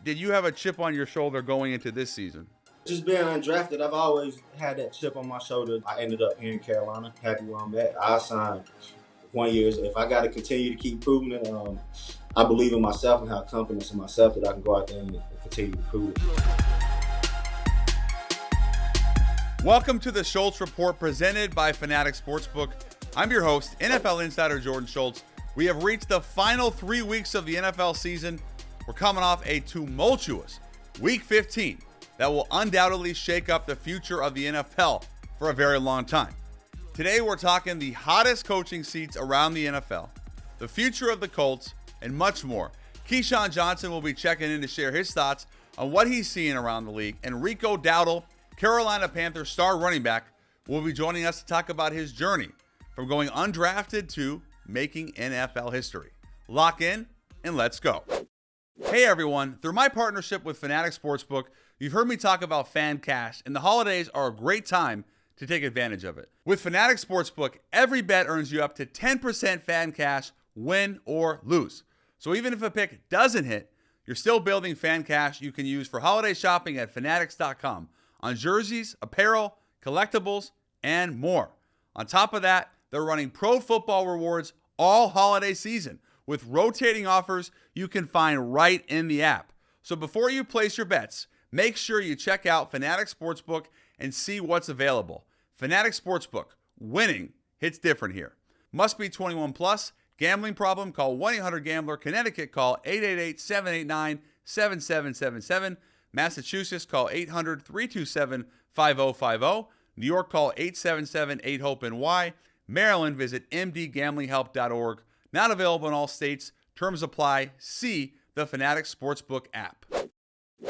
did you have a chip on your shoulder going into this season? Just being undrafted, I've always had that chip on my shoulder. I ended up here in Carolina, happy where I'm at. I signed 1 year. If I got to continue to keep proving it, I believe in myself and have confidence in myself that I can go out there and continue to prove it. Welcome to the Schultz Report presented by Fanatics Sportsbook. I'm your host, NFL Insider Jordan Schultz. We have reached the final 3 weeks of the NFL season. We're coming off a tumultuous Week 15 that will undoubtedly shake up the future of the NFL for a very long time. Today, we're talking the hottest coaching seats around the NFL, the future of the Colts, and much more. Keyshawn Johnson will be checking in to share his thoughts on what he's seeing around the league, and Rico Dowdle, Carolina Panthers star running back, will be joining us to talk about his journey from going undrafted to making NFL history. Lock in and let's go. Hey everyone, through my partnership with Fanatics Sportsbook, you've heard me talk about fan cash, and the holidays are a great time to take advantage of it. With Fanatics Sportsbook, every bet earns you up to 10% fan cash, win or lose. So even if a pick doesn't hit, you're still building fan cash you can use for holiday shopping at fanatics.com on jerseys, apparel, collectibles, and more. On top of that, they're running pro football rewards all holiday season with rotating offers you can find right in the app. So before you place your bets, make sure you check out Fanatics Sportsbook and see what's available. Fanatics Sportsbook, winning hits different here. Must be 21 plus. Gambling problem? Call 1-800-GAMBLER. Connecticut, call 888-789-7777. Massachusetts, call 800-327-5050. New York, call 877-8-HOPE-NY. Maryland, visit mdgamblinghelp.org. Not available in all states. Terms apply. See the Fanatics Sportsbook app.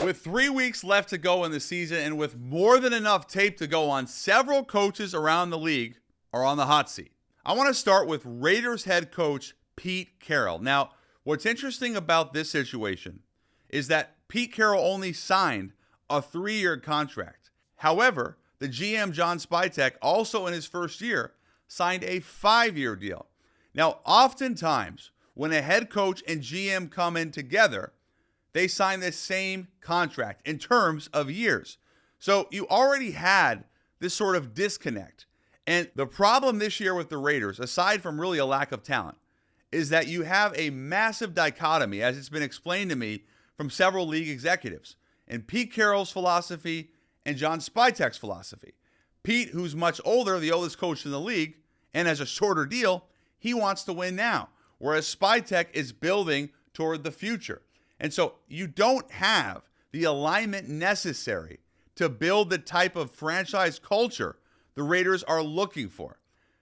With 3 weeks left to go in the season and with more than enough tape to go on, several coaches around the league are on the hot seat. I want to start with Raiders head coach Pete Carroll. Now, what's interesting about this situation is that Pete Carroll only signed a 3-year contract. However, the GM John Spytek also in his first year signed a 5-year deal. Now, oftentimes when a head coach and GM come in together, they sign the same contract in terms of years. So you already had this sort of disconnect. And the problem this year with the Raiders, aside from really a lack of talent, is that you have a massive dichotomy, as it's been explained to me from several league executives, and Pete Carroll's philosophy and John Spytek's philosophy. Pete, who's much older, the oldest coach in the league, and has a shorter deal, he wants to win now, whereas Spytek is building toward the future. And so you don't have the alignment necessary to build the type of franchise culture the Raiders are looking for.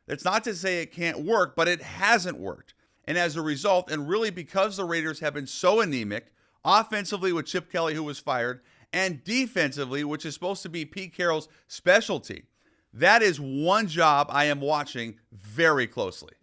That's not to say it can't work, but it hasn't worked. And as a result, and really because the Raiders have been so anemic, offensively with Chip Kelly, who was fired, and defensively, which is supposed to be Pete Carroll's specialty, that is one job I am watching very closely.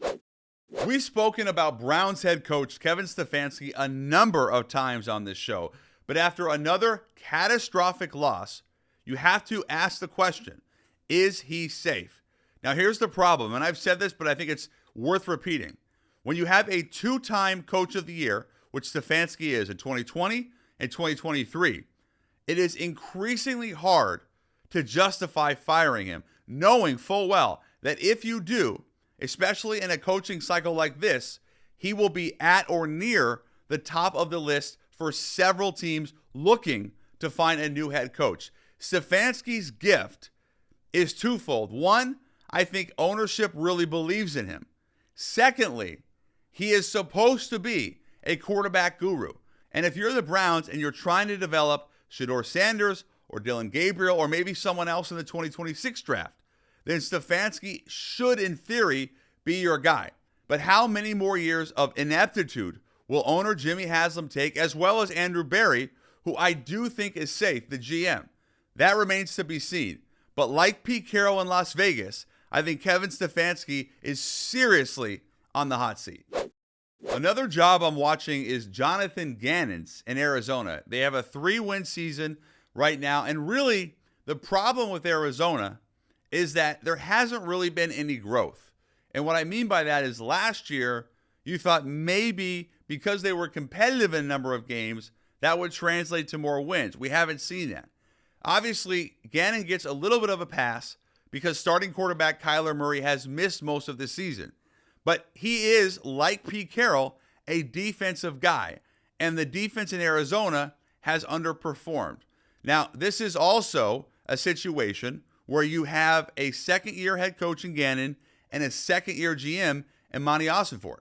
We've spoken about Browns head coach Kevin Stefanski a number of times on this show, but after another catastrophic loss, you have to ask the question, is he safe? Now here's the problem, and I've said this, but I think it's worth repeating. When you have a 2-time coach of the year, which Stefanski is in 2020 and 2023, it is increasingly hard to justify firing him, knowing full well that if you do, especially in a coaching cycle like this, he will be at or near the top of the list for several teams looking to find a new head coach. Stefanski's gift is twofold. One, I think ownership really believes in him. Secondly, he is supposed to be a quarterback guru. And if you're the Browns and you're trying to develop Shedeur Sanders or Dylan Gabriel or maybe someone else in the 2026 draft, then Stefanski should, in theory, be your guy. But how many more years of ineptitude will owner Jimmy Haslam take, as well as Andrew Berry, who I do think is safe, the GM? That remains to be seen. But like Pete Carroll in Las Vegas, I think Kevin Stefanski is seriously on the hot seat. Another job I'm watching is Jonathan Gannon's in Arizona. They have a 3-win season right now, and really the problem with Arizona is that there hasn't really been any growth. And what I mean by that is last year, you thought maybe because they were competitive in a number of games, that would translate to more wins. We haven't seen that. Obviously, Gannong gets a little bit of a pass because starting quarterback Kyler Murray has missed most of the season. But he is, like Pete Carroll, a defensive guy. And the defense in Arizona has underperformed. Now, this is also a situation where you have a second-year head coach in Gannong and a second-year GM in Monty Ossenfort.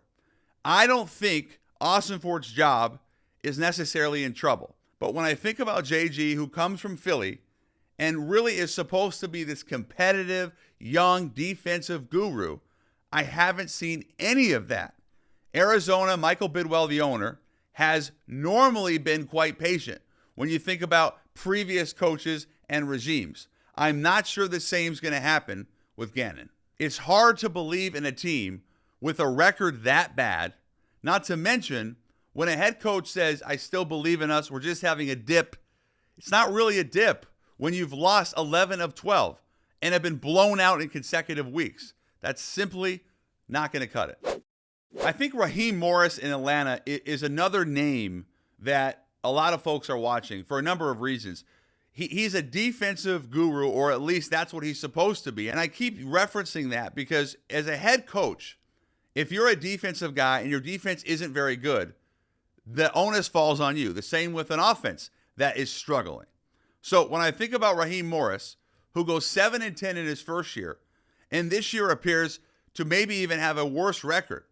I don't think Ossenfort's job is necessarily in trouble. But when I think about JG, who comes from Philly and really is supposed to be this competitive, young defensive guru, I haven't seen any of that. Arizona, Michael Bidwell, the owner, has normally been quite patient when you think about previous coaches and regimes. I'm not sure the same is going to happen with Gannong. It's hard to believe in a team with a record that bad, not to mention when a head coach says, I still believe in us, we're just having a dip. It's not really a dip when you've lost 11 of 12 and have been blown out in consecutive weeks. That's simply not going to cut it. I think Raheem Morris in Atlanta is another name that a lot of folks are watching for a number of reasons. He's a defensive guru, or at least that's what he's supposed to be. And I keep referencing that because as a head coach, if you're a defensive guy and your defense isn't very good, the onus falls on you. The same with an offense that is struggling. So when I think about Raheem Morris, who goes 7-10 in his first year, and this year appears to maybe even have a worse record,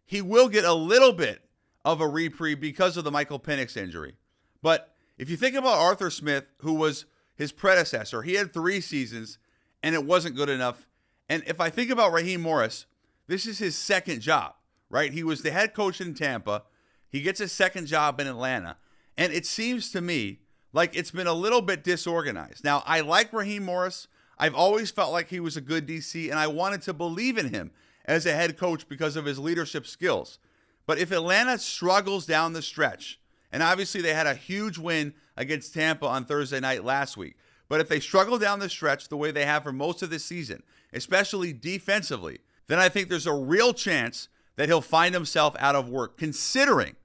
he will get a little bit of a reprieve because of the Michael Penix injury. But if you think about Arthur Smith, who was his predecessor, he had 3 seasons and it wasn't good enough. And if I think about Raheem Morris, this is his second job, right? He was the head coach in Tampa. He gets a second job in Atlanta. And it seems to me like it's been a little bit disorganized. Now, I like Raheem Morris. I've always felt like he was a good DC, and I wanted to believe in him as a head coach because of his leadership skills. But if Atlanta struggles down the stretch, and obviously they had a huge win against Tampa on Thursday night last week, but if they struggle down the stretch the way they have for most of this season, especially defensively, then I think there's a real chance that he'll find himself out of work, considering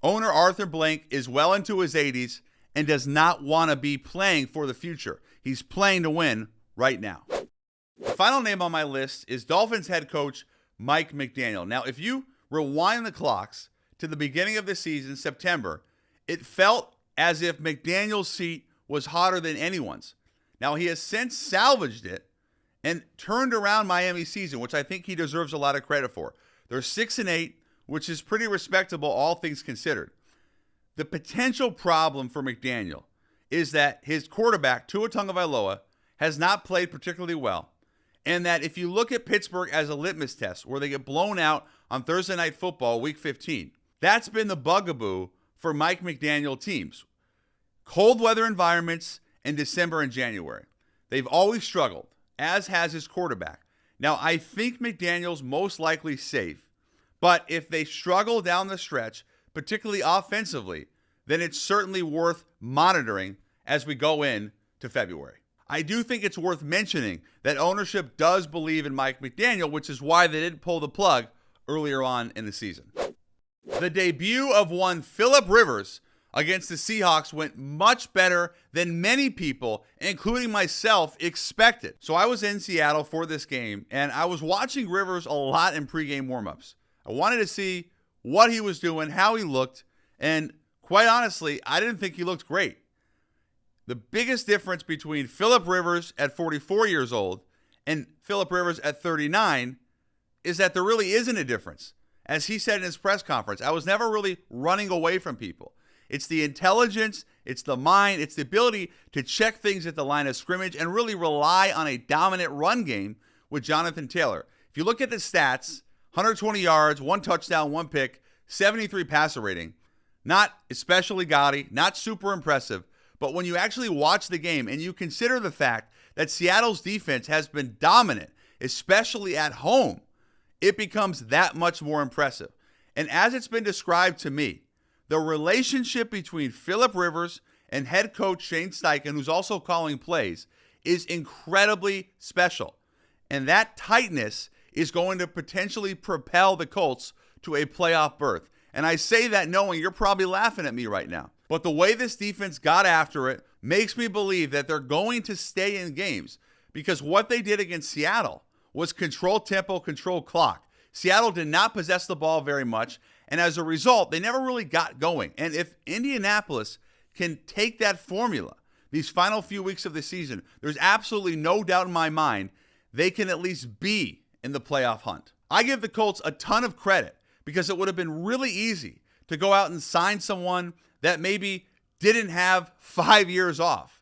owner Arthur Blank is well into his 80s and does not want to be playing for the future. He's playing to win right now. The final name on my list is Dolphins head coach Mike McDaniel. Now, if you rewind the clocks to the beginning of the season, September, it felt as if McDaniel's seat was hotter than anyone's. Now, he has since salvaged it and turned around Miami's season, which I think he deserves a lot of credit for. They're 6-8, which is pretty respectable, all things considered. The potential problem for McDaniel is that his quarterback, Tua Tagovailoa, has not played particularly well, and that if you look at Pittsburgh as a litmus test, where they get blown out on Thursday Night Football, Week 15, that's been the bugaboo for Mike McDaniel teams. Cold weather environments in December and January. They've always struggled, as has his quarterback. Now, I think McDaniel's most likely safe, but if they struggle down the stretch, particularly offensively, then it's certainly worth monitoring as we go into February. I do think it's worth mentioning that ownership does believe in Mike McDaniel, which is why they didn't pull the plug earlier on in the season. The debut of one Phillip Rivers against the Seahawks went much better than many people, including myself, expected. So I was in Seattle for this game, and I was watching Rivers a lot in pregame warmups. I wanted to see what he was doing, how he looked, and quite honestly, I didn't think he looked great. The biggest difference between Phillip Rivers at 44 years old and Phillip Rivers at 39 is that there really isn't a difference. As he said in his press conference, I was never really running away from people. It's the intelligence, it's the mind, it's the ability to check things at the line of scrimmage and really rely on a dominant run game with Jonathan Taylor. If you look at the stats, 120 yards, 1 touchdown, 1 pick, 73 passer rating. Not especially gaudy, not super impressive, but when you actually watch the game and you consider the fact that Seattle's defense has been dominant, especially at home, it becomes that much more impressive. And as it's been described to me, the relationship between Phillip Rivers and head coach Shane Steichen, who's also calling plays, is incredibly special. And that tightness is going to potentially propel the Colts to a playoff berth. And I say that knowing you're probably laughing at me right now. But the way this defense got after it makes me believe that they're going to stay in games, because what they did against Seattle was control tempo, control clock. Seattle did not possess the ball very much, and as a result, they never really got going. And if Indianapolis can take that formula these final few weeks of the season, there's absolutely no doubt in my mind they can at least be in the playoff hunt. I give the Colts a ton of credit because it would have been really easy to go out and sign someone that maybe didn't have 5 years off.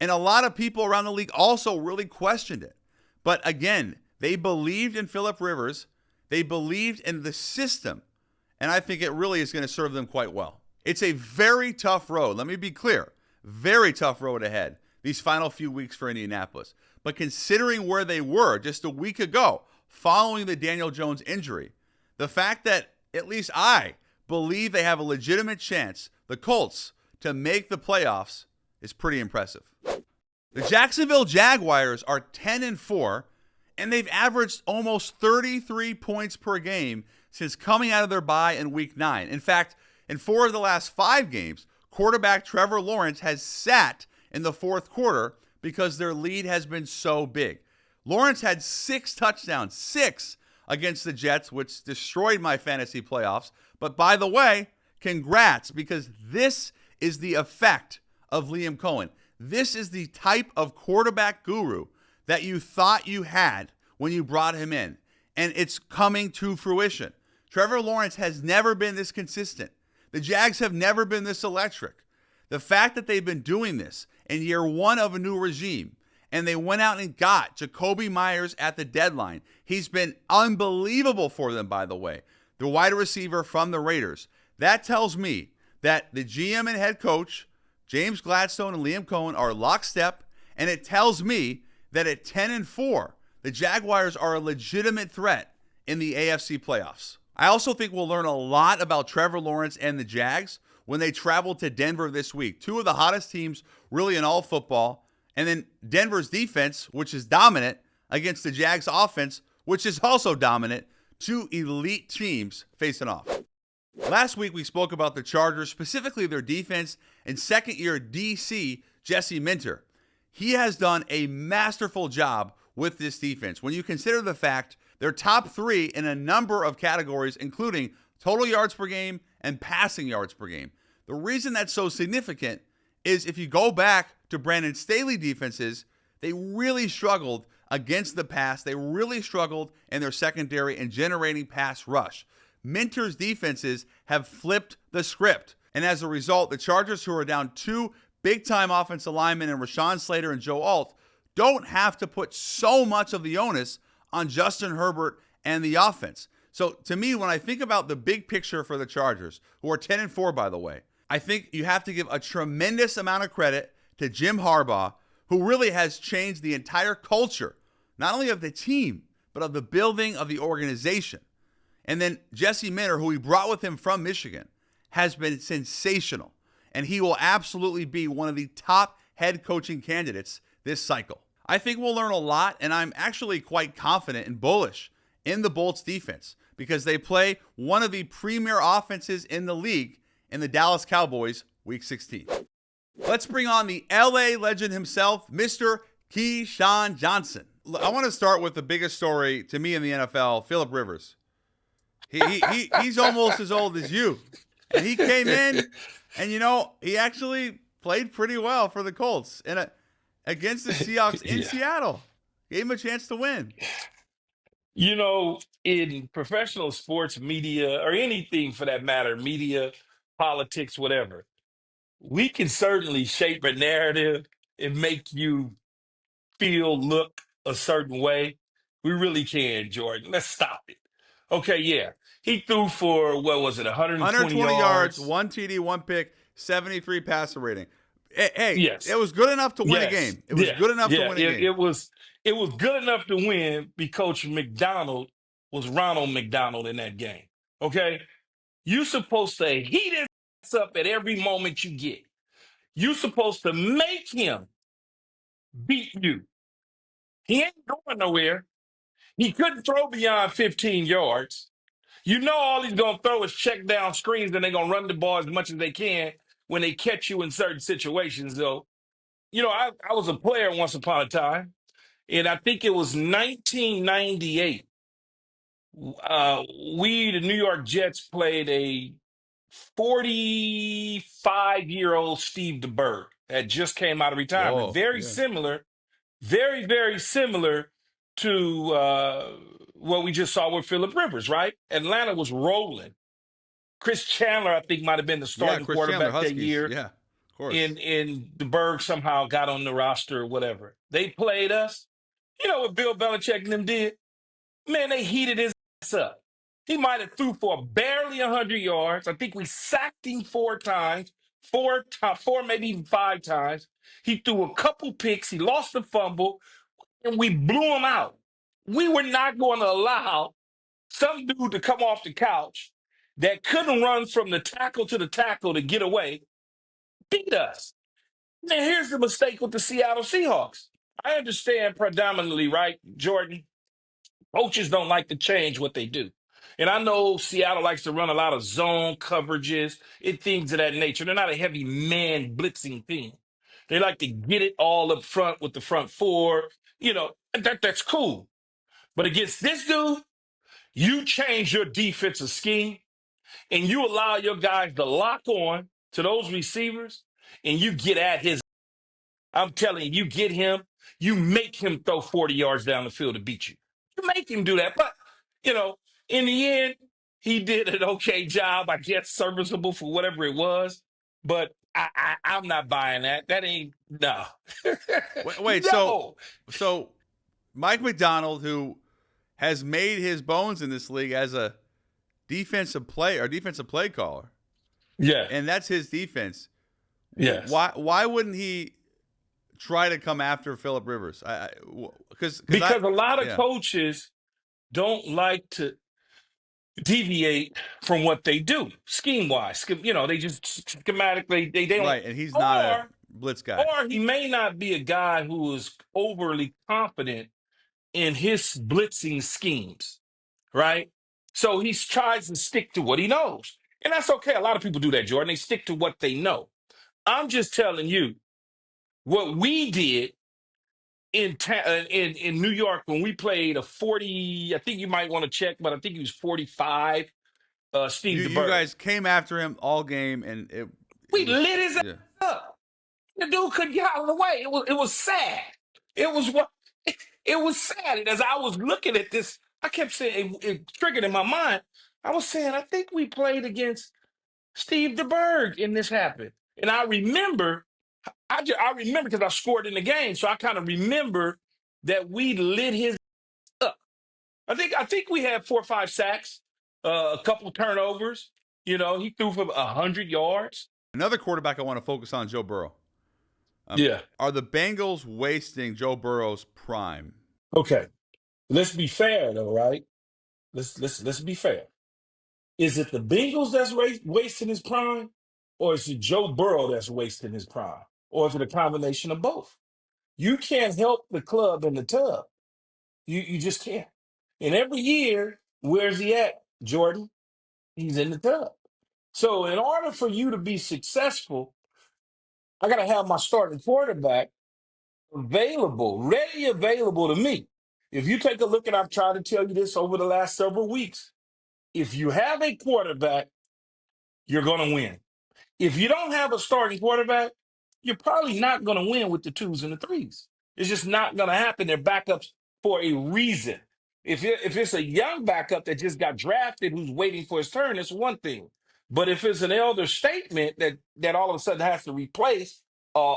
And a lot of people around the league also really questioned it. But again, they believed in Phillip Rivers. They believed in the system. And I think it really is going to serve them quite well. It's a very tough road. Let me be clear. Very tough road ahead these final few weeks for Indianapolis. But considering where they were just a week ago following the Daniel Jones injury, the fact that at least I believe they have a legitimate chance, the Colts, to make the playoffs is pretty impressive. The Jacksonville Jaguars are 10-4, and they've averaged almost 33 points per game since coming out of their bye in Week 9. In fact, in 4 of the last 5 games, quarterback Trevor Lawrence has sat in the fourth quarter because their lead has been so big. Lawrence had 6 touchdowns, 6 against the Jets, which destroyed my fantasy playoffs. But by the way, congrats, because this is the effect of Liam Cohen. This is the type of quarterback guru that you thought you had when you brought him in, and it's coming to fruition. Trevor Lawrence has never been this consistent. The Jags have never been this electric. The fact that they've been doing this in year 1 of a new regime, and they went out and got Jacoby Myers at the deadline. He's been unbelievable for them, by the way. The wide receiver from the Raiders. That tells me that the GM and head coach, James Gladstone and Liam Cohen, are lockstep, and it tells me that at 10-4, the Jaguars are a legitimate threat in the AFC playoffs. I also think we'll learn a lot about Trevor Lawrence and the Jags when they travel to Denver this week. 2 of the hottest teams really in all football. And then Denver's defense, which is dominant, against the Jags offense, which is also dominant. 2 elite teams facing off. Last week, we spoke about the Chargers, specifically their defense, and second-year DC Jesse Minter. He has done a masterful job with this defense. When you consider the fact they're top 3 in a number of categories, including total yards per game and passing yards per game. The reason that's so significant is if you go back to Brandon Staley defenses, they really struggled against the pass. They really struggled in their secondary and generating pass rush. Minter's defenses have flipped the script. And as a result, the Chargers, who are down 2 big-time offensive linemen in Rashawn Slater and Joe Alt, don't have to put so much of the onus on Justin Herbert and the offense. So to me, when I think about the big picture for the Chargers, who are 10-4, by the way, I think you have to give a tremendous amount of credit to Jim Harbaugh, who really has changed the entire culture, not only of the team, but of the building of the organization. And then Jesse Minter, who he brought with him from Michigan, has been sensational. And he will absolutely be one of the top head coaching candidates this cycle. I think we'll learn a lot, and I'm actually quite confident and bullish in the Bolts defense because they play one of the premier offenses in the league in the Dallas Cowboys Week 16. Let's bring on the LA legend himself, Mr. Keyshawn Johnson. I want to start with the biggest story to me in the NFL, Phillip Rivers. He's almost as old as you. And he came in, and, he actually played pretty well for the Colts against the Seahawks in Seattle. Gave him a chance to win. In professional sports media, or anything for that matter, media, politics, whatever, we can certainly shape a narrative and make you look a certain way. We really can, Jordan. Let's stop it. Okay, yeah. He threw for, 120 yards, 1 TD, 1 pick, 73 passer rating. Hey, yes. It was good enough to win a game. It was good enough to win a game. It was good enough to win because McDonald was Ronald McDonald in that game. Okay? You're supposed to heat his up at every moment you get. You're supposed to make him beat you. He ain't going nowhere. He couldn't throw beyond 15 yards. All he's going to throw is check down screens, and they're going to run the ball as much as they can. when they catch you in certain situations, though. I was a player once upon a time, and I think it was 1998. The New York Jets, played a 45-year-old Steve DeBerg that just came out of retirement. Whoa, Very yeah. similar, very, very similar to what we just saw with Phillip Rivers, right? Atlanta was rolling. Chris Chandler, I think, might have been the starting Chris Chandler, quarterback that Huskies. year. Yeah, of course. In DeBerg somehow got on the roster or whatever. They played us. You know what Bill Belichick and them did? Man, they heated his ass up. He might have threw for barely 100 yards. I think we sacked him 4 times, four, maybe even 5 times. He threw a couple picks. He lost the fumble, and we blew him out. We were not going to allow some dude to come off the couch that couldn't run from the tackle to the tackle to get away, beat us. Now, here's the mistake with the Seattle Seahawks. I understand predominantly, right, Jordan? Coaches don't like to change what they do. And I know Seattle likes to run a lot of zone coverages and things of that nature. They're not a heavy man blitzing team. They like to get it all up front with the front 4. That's cool. But against this dude, you change your defensive scheme and you allow your guys to lock on to those receivers and you get at his. I'm telling you, you get him, you make him throw 40 yards down the field to beat you. You make him do that. But, in the end, he did an okay job, I guess, serviceable for whatever it was. But I'm not buying that. That ain't, no. Wait, No. so Mike McDonald, who has made his bones in this league as a defensive play caller. Yeah. And that's his defense. Yes. Why wouldn't he try to come after Phillip Rivers? Because a lot of coaches don't like to deviate from what they do scheme-wise. They just schematically they don't. Right, and he's not a blitz guy. Or he may not be a guy who is overly confident in his blitzing schemes, right? So he tries to stick to what he knows. And that's okay. A lot of people do that, Jordan. They stick to what they know. I'm just telling you what we did in New York when we played a 40, I think you might want to check, but I think he was 45, Steve DeBerg. You guys came after him all game, and we lit his ass up. The dude couldn't get out of the way. It was sad. It was sad. And as I was looking at this, I kept saying, it triggered in my mind. I was saying, I think we played against Steve DeBerg and this happened. And I remember because I scored in the game, so I kind of remember that we lit his up. I think we had 4 or 5 sacks, a couple turnovers. He threw for 100 yards. Another quarterback I want to focus on, Joe Burrow. Are the Bengals wasting Joe Burrow's prime? Okay, let's be fair though, right? Let's be fair. Is it the Bengals that's wasting his prime, or is it Joe Burrow that's wasting his prime, or is it a combination of both? You can't help the club in the tub. You just can't. And every year, where's he at, Jordan? He's in the tub. So in order for you to be successful, I got to have my starting quarterback ready available to me. If you take a look, and I've tried to tell you this over the last several weeks, if you have a quarterback, you're going to win. If you don't have a starting quarterback, you're probably not going to win with the 2s and the 3s. It's just not going to happen. They're backups for a reason. If it's a young backup that just got drafted who's waiting for his turn, it's one thing. But if it's an elder statement that all of a sudden has to replace a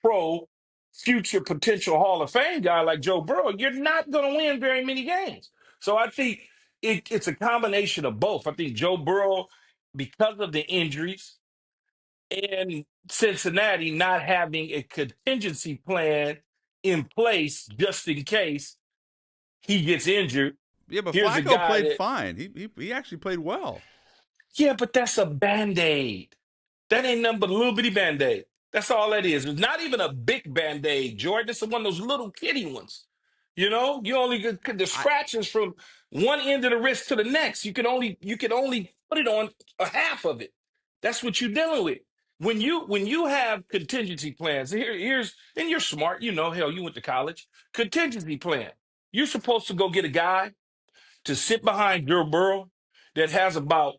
pro future potential Hall of Fame guy like Joe Burrow, you're not going to win very many games. So I think it's a combination of both. I think Joe Burrow, because of the injuries, and Cincinnati not having a contingency plan in place just in case he gets injured. Yeah, but Here's Flacco played fine. He actually played well. Yeah, but that's a Band-Aid. That ain't nothing but a little bitty Band-Aid. That's all that is. It's not even a big Band-Aid, Jordan. It's one of those little kitty ones. You only get the scratches from one end of the wrist to the next. You can only put it on a half of it. That's what you're dealing with. when you have contingency plans, here's and you're smart, hell, you went to college. Contingency plan. You're supposed to go get a guy to sit behind Joe Burrow that has about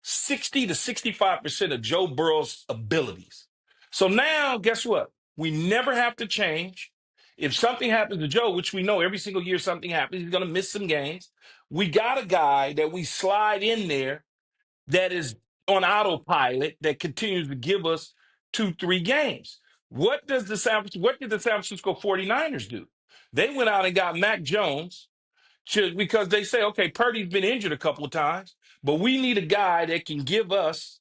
60 to 65% of Joe Burrow's abilities. So now, guess what? We never have to change. If something happens to Joe, which we know every single year something happens, he's going to miss some games. We got a guy that we slide in there that is on autopilot that continues to give us 2-3 games. What did the San Francisco 49ers do? They went out and got Mac Jones because they say, okay, Purdy's been injured a couple of times, but we need a guy that can give us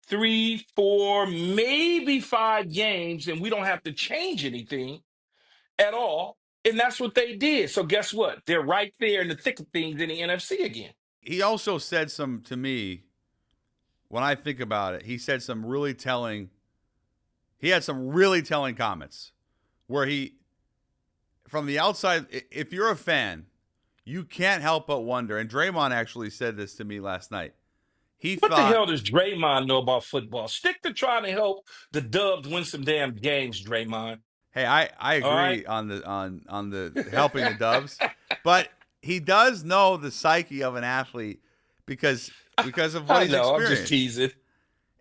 3, 4, maybe 5 games, and we don't have to change anything at all. And that's what they did. So guess what? They're right there in the thick of things in the NFC again. He also said to me, when I think about it, he had some really telling comments where from the outside, if you're a fan, you can't help but wonder. And Draymond actually said this to me last night. What the hell does Draymond know about football? Stick to trying to help the Dubs win some damn games, Draymond. Hey, I agree right? on the helping the Dubs, but he does know the psyche of an athlete because of what he's experienced. I'm just teasing.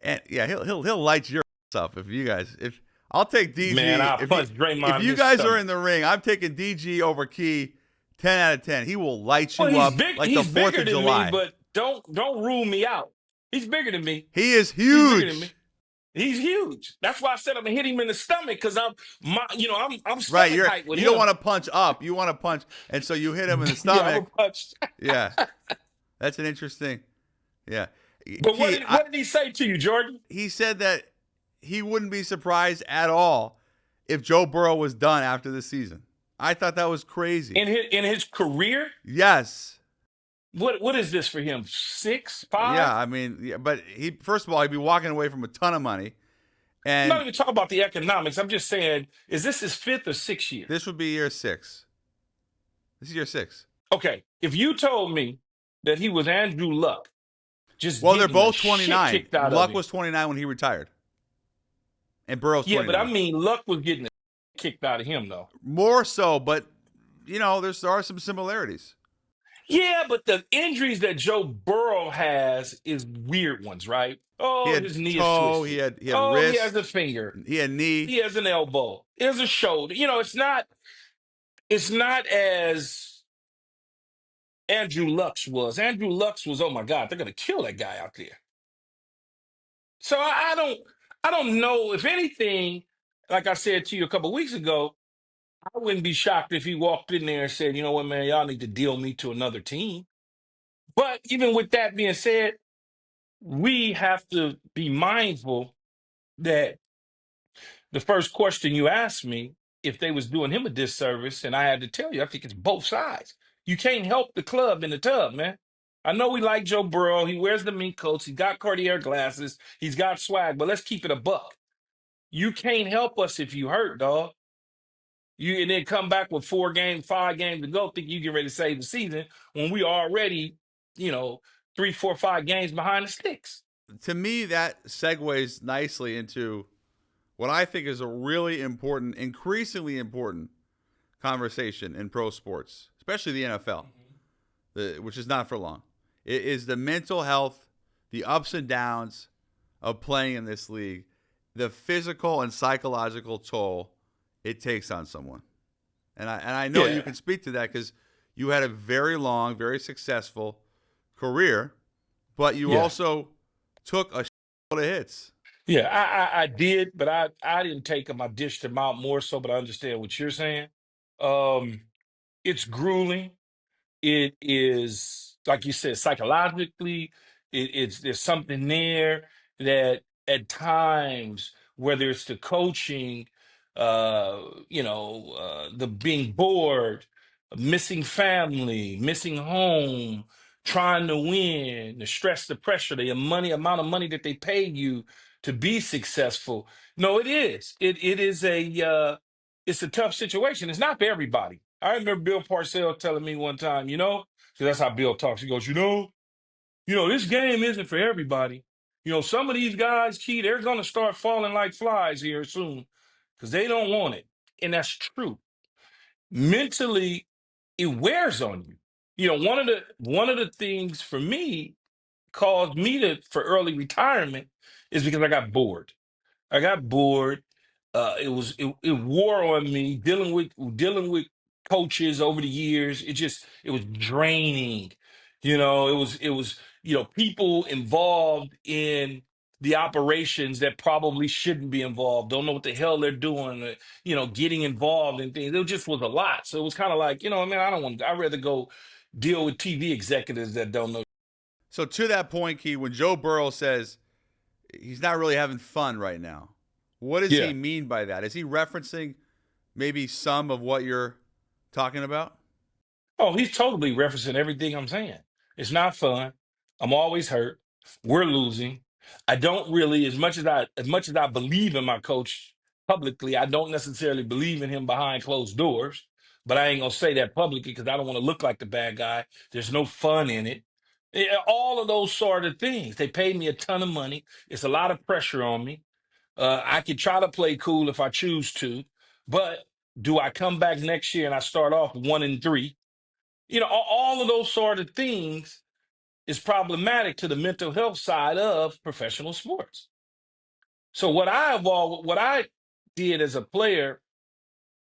And yeah, he'll light your up if I'll take DG. Man, I'll punch Draymond. If you guys are in the ring, I'm taking DG over Key 10 out of 10. He will light you up like the 4th of July. Me, but don't rule me out. He's bigger than me. He is huge. He's bigger than me. He's huge. That's why I said I'm gonna hit him in the stomach because I'm stomach height with him. You don't want to punch up. You want to punch, and so you hit him in the stomach. Yeah, that's an interesting. Yeah. But what did he say to you, Jordan? He said that he wouldn't be surprised at all if Joe Burrow was done after the season. I thought that was crazy. In his career? Yes. What is this for him? 6, 5? Yeah, I mean, but first of all, he'd be walking away from a ton of money. And I'm not even talking about the economics. I'm just saying, is this his 5th or 6th year? This would be year 6. This is year 6. Okay, if you told me that he was Andrew Luck, they're both 29. Luck was 29 when he retired, and Burrow's 29. Yeah, but I mean, Luck was getting the kicked out of him though. More so, but there are some similarities. Yeah, but the injuries that Joe Burrow has is weird ones, right? Oh, his knee is twisted. He had wrist. He has a finger. He had knee. He has an elbow. He has a shoulder. It's not as Andrew Luck's was. Andrew Luck's was, oh my God, they're gonna kill that guy out there. So I don't know. If anything, like I said to you a couple of weeks ago, I wouldn't be shocked if he walked in there and said, you know what, man, y'all need to deal me to another team. But even with that being said, we have to be mindful that the first question you asked me, if they was doing him a disservice, and I had to tell you, I think it's both sides. You can't help the club in the tub, man. I know we like Joe Burrow. He wears the mink coats. He's got Cartier glasses. He's got swag, but let's keep it a buck. You can't help us if you hurt, dog. And then come back with 4 games, 5 games to go, think you get ready to save the season when we already, 3, 4, 5 games behind the sticks. To me, that segues nicely into what I think is a really important, increasingly important conversation in pro sports, especially the NFL, which is not for long. It is the mental health, the ups and downs of playing in this league, the physical and psychological toll it takes on someone. And I know you can speak to that because you had a very long, very successful career, but you also took a shitload of hits. Yeah, I did, but I didn't take them. I dished them out more so, but I understand what you're saying. It's grueling. It is, like you said, psychologically, there's something there that at times, whether it's the coaching, the being bored, missing family, missing home, trying to win, the stress, the pressure, the amount of money that they pay you to be successful. No, it is. It is it's a tough situation. It's not for everybody. I remember Bill Parcells telling me one time, so that's how Bill talks. He goes, this game isn't for everybody. Some of these guys, Key, they're going to start falling like flies here soon because they don't want it. And that's true. Mentally, it wears on you. One of the things for me caused me for early retirement is because I got bored. I got bored. It wore on me dealing with coaches over the years. It was draining. It was people involved in the operations that probably shouldn't be involved, don't know what the hell they're doing, getting involved in things. It just was a lot. So it was kind of like, man, I'd rather go deal with TV executives that don't know. So to that point, Key, when Joe Burrow says he's not really having fun right now, what does Yeah. he mean by that? Is he referencing maybe some of what you're talking about? Oh, he's totally referencing everything I'm saying. It's not fun. I'm always hurt. We're losing. I don't really, as much as I believe in my coach publicly, I don't necessarily believe in him behind closed doors. But I ain't gonna say that publicly because I don't want to look like the bad guy. There's no fun in it. All of those sort of things. They paid me a ton of money. It's a lot of pressure on me. I could try to play cool if I choose to, but do I come back next year and I start off 1-3? All of those sort of things is problematic to the mental health side of professional sports. So what I did as a player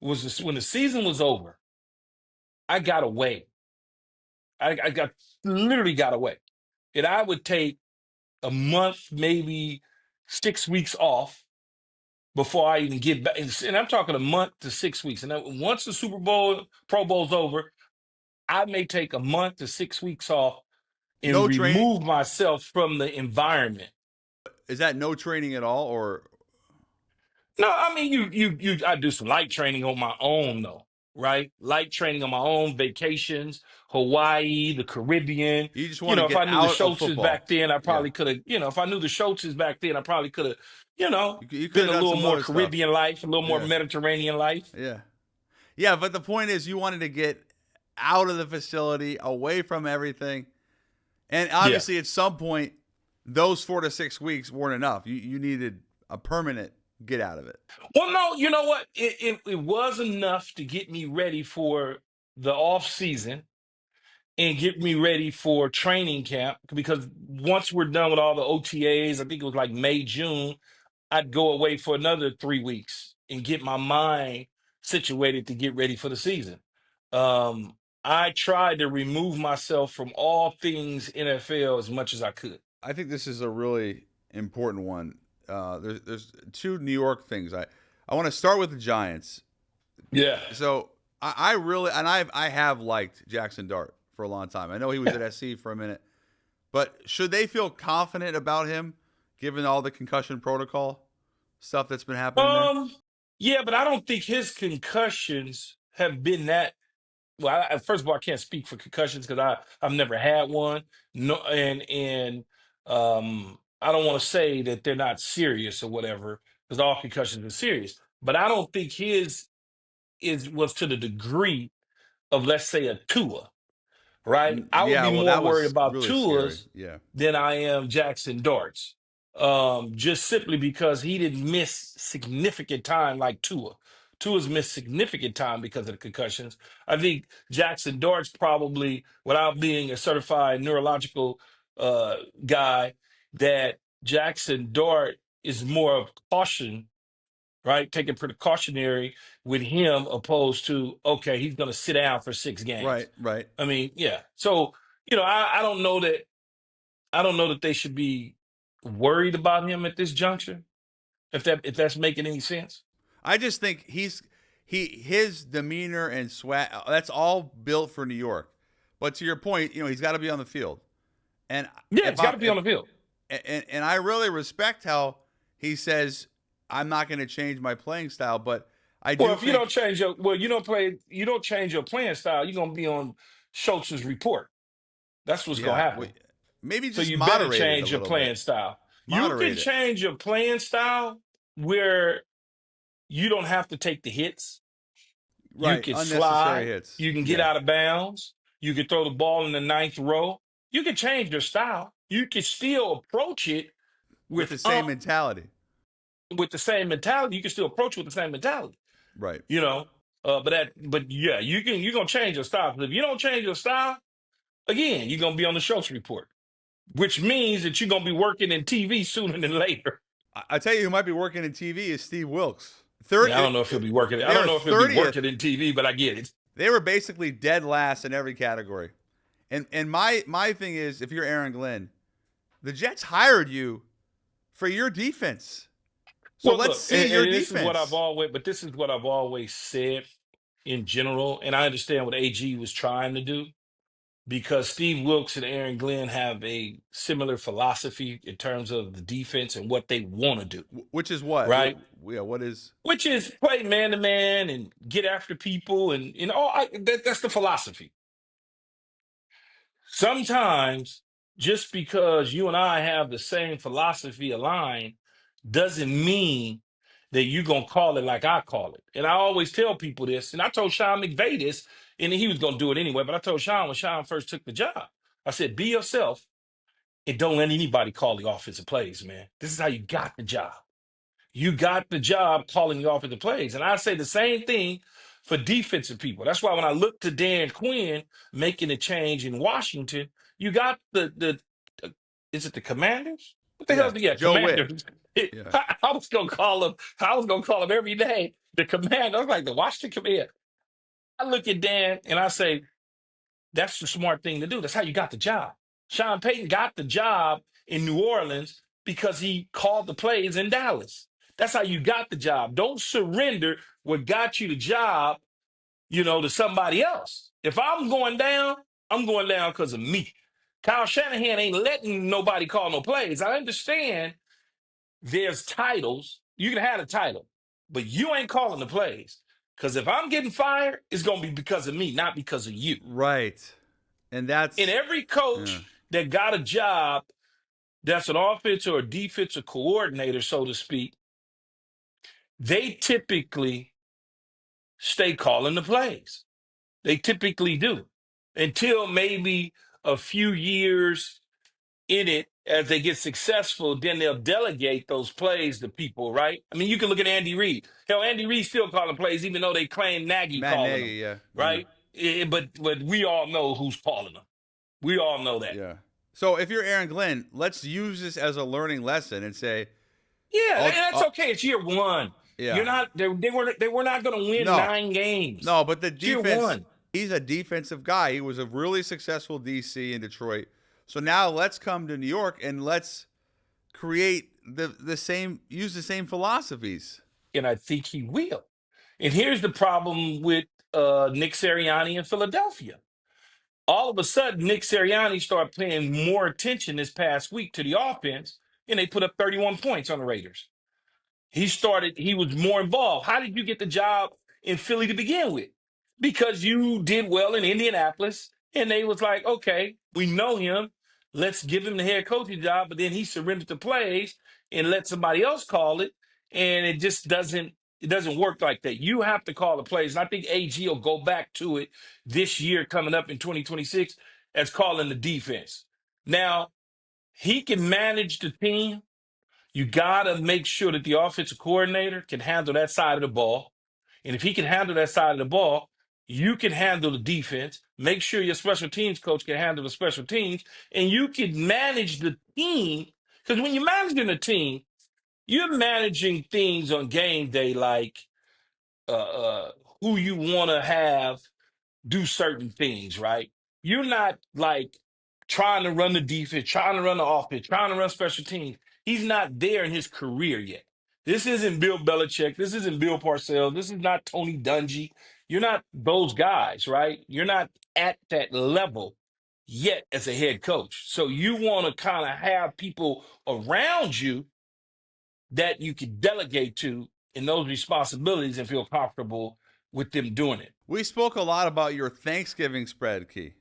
was when the season was over, I got away. I literally got away. And I would take a month, maybe 6 weeks off before I even get back. And I'm talking a month to 6 weeks. And then once the Pro Bowl's over, I may take a month to 6 weeks off and No training? remove myself from the environment. Is that no training at all, or No, I mean I do some light training on my own though, right? Light training on my own, vacations, Hawaii, the Caribbean. you just want to If get I knew the out of Schultzes back football? then, I Yeah, probably could have, if I knew the Schultzes back then, I probably could have, you could been have a done little some more other stuff. Caribbean life, a little more Yeah, Mediterranean life. yeah, yeah. But the point is, you wanted to get out of the facility, away from everything, and Yeah. obviously, at some point, those 4 to 6 weeks weren't enough. You needed a permanent get out of it. Well, no, you know what? It was enough to get me ready for the off season and get me ready for training camp because once we're done with all the OTAs, I think it was like May, June, I'd go away for another 3 weeks and get my mind situated to get ready for the season. Um, I tried to remove myself from all things NFL as much as I could. I think this is a really important one. There's two New York things. I want to start with the Giants. Yeah. So I really, and I have liked Jaxson Dart for a long time. I know he was at SC for a minute, but should they feel confident about him given all the concussion protocol stuff that's been happening there? Yeah, but I don't think his concussions have been that. Well, first of all, I can't speak for concussions because I've never had one. No, and I don't want to say that they're not serious or whatever because all concussions are serious. But I don't think his was to the degree of, let's say, a Tua, right? I would Yeah, be well, more that worried was about really scary. Tua's Yeah. than I am Jaxson Dart's. Just simply because he didn't miss significant time like Tua. Tua's missed significant time because of the concussions. I think Jaxson Dart's probably, without being a certified neurological guy, that Jaxson Dart is more of caution, right? Taking precautionary with him opposed to, okay, he's going to sit down for 6 games. Right. I mean, yeah. So, I don't know that they should be worried about him at this juncture. If that's making any sense. I just think his demeanor and swag, that's all built for New York. But to your point, he's got to be on the field. And Yeah, it's got to be on the field. And I really respect how he says, I'm not going to change my playing style, but I do Well, if you think, don't change you don't change your playing style, you're gonna be on Schultz's report. That's what's gonna yeah, happen. maybe So just you better moderate it a change your little playing bit. style. You can Moderate it. change your playing style where you don't have to take the hits. You Right, can unnecessary slide. hits. You can get Yeah. out of bounds. You can throw the ball in the ninth row. You can change your style. You can still approach it with the same mentality. With the same mentality, you can still approach with the same mentality. Right. You know, but yeah, you're gonna change your style. If you don't change your style, again, you're gonna be on the Schultz Report, which means that you're gonna be working in TV sooner than later. I tell you, who might be working in TV is Steve Wilkes. I don't know if he'll be working. I don't know if he'll be working in TV, but I get it. They were basically dead last in every category. And my thing is, if you're Aaron Glenn, the Jets hired you for your defense. So let's see your defense. This is what I've always said in general, and I understand what AG was trying to do, because Steve Wilkes and Aaron Glenn have a similar philosophy in terms of the defense and what they want to do. Which is what? Right? What is? Which is play man-to-man and get after people, and that's the philosophy. Sometimes, just because you and I have the same philosophy aligned doesn't mean that you're going to call it like I call it. And I always tell people this, and I told Sean McVay this, and he was going to do it anyway, but I told Sean when Sean first took the job, I said, be yourself and don't let anybody call the offensive plays, man. This is how you got the job. You got the job calling the offensive plays. And I say the same thing for defensive people. That's why when I look to Dan Quinn making a change in Washington, you got is it the Commanders? What the hell is the Commanders? Yeah. I was gonna call him every day. The Commander. I was like, the Washington Commander. I look at Dan and I say, that's the smart thing to do. That's how you got the job. Sean Payton got the job in New Orleans because he called the plays in Dallas. That's how you got the job. Don't surrender what got you the job, to somebody else. If I'm going down because of me. Kyle Shanahan ain't letting nobody call no plays. I understand there's titles. You can have a title, but you ain't calling the plays. Because if I'm getting fired, it's going to be because of me, not because of you. Right. And that's... And every coach that got a job that's an offensive or defensive coordinator, so to speak, they typically stay calling the plays. They typically do. Until maybe a few years in it, as they get successful, then they'll delegate those plays to people, right? I mean, you can look at Andy Reid. Hell, Andy Reid still calling plays, even though they claim Nagy calling them. Yeah. Right? Yeah. But we all know who's calling them. We all know that. Yeah. So if you're Aaron Glenn, let's use this as a learning lesson and say, and that's okay. It's year one. Yeah. You're not. They were not going to win 9 games. No, but the defense. Year one. He's a defensive guy. He was a really successful DC in Detroit. So now let's come to New York and let's create use the same philosophies. And I think he will. And here's the problem with Nick Sirianni in Philadelphia. All of a sudden, Nick Sirianni started paying more attention this past week to the offense, and they put up 31 points on the Raiders. He was more involved. How did you get the job in Philly to begin with? Because you did well in Indianapolis, and they was like, okay, we know him. Let's give him the head coaching job. But then he surrendered the plays and let somebody else call it, and it just doesn't work like that. You have to call the plays. And I think AG will go back to it this year coming up in 2026 as calling the defense. Now, he can manage the team. You got to make sure that the offensive coordinator can handle that side of the ball. And if he can handle that side of the ball, you can handle the defense. Make sure your special teams coach can handle the special teams. And you can manage the team. Because when you're managing a team, you're managing things on game day like who you want to have do certain things, right? You're not like trying to run the defense, trying to run the offense, trying to run special teams. He's not there in his career yet. This isn't Bill Belichick. This isn't Bill Parcells. This is not Tony Dungy. You're not those guys, right? You're not at that level yet as a head coach. So you want to kind of have people around you that you can delegate to in those responsibilities and feel comfortable with them doing it. We spoke a lot about your Thanksgiving spread, Key.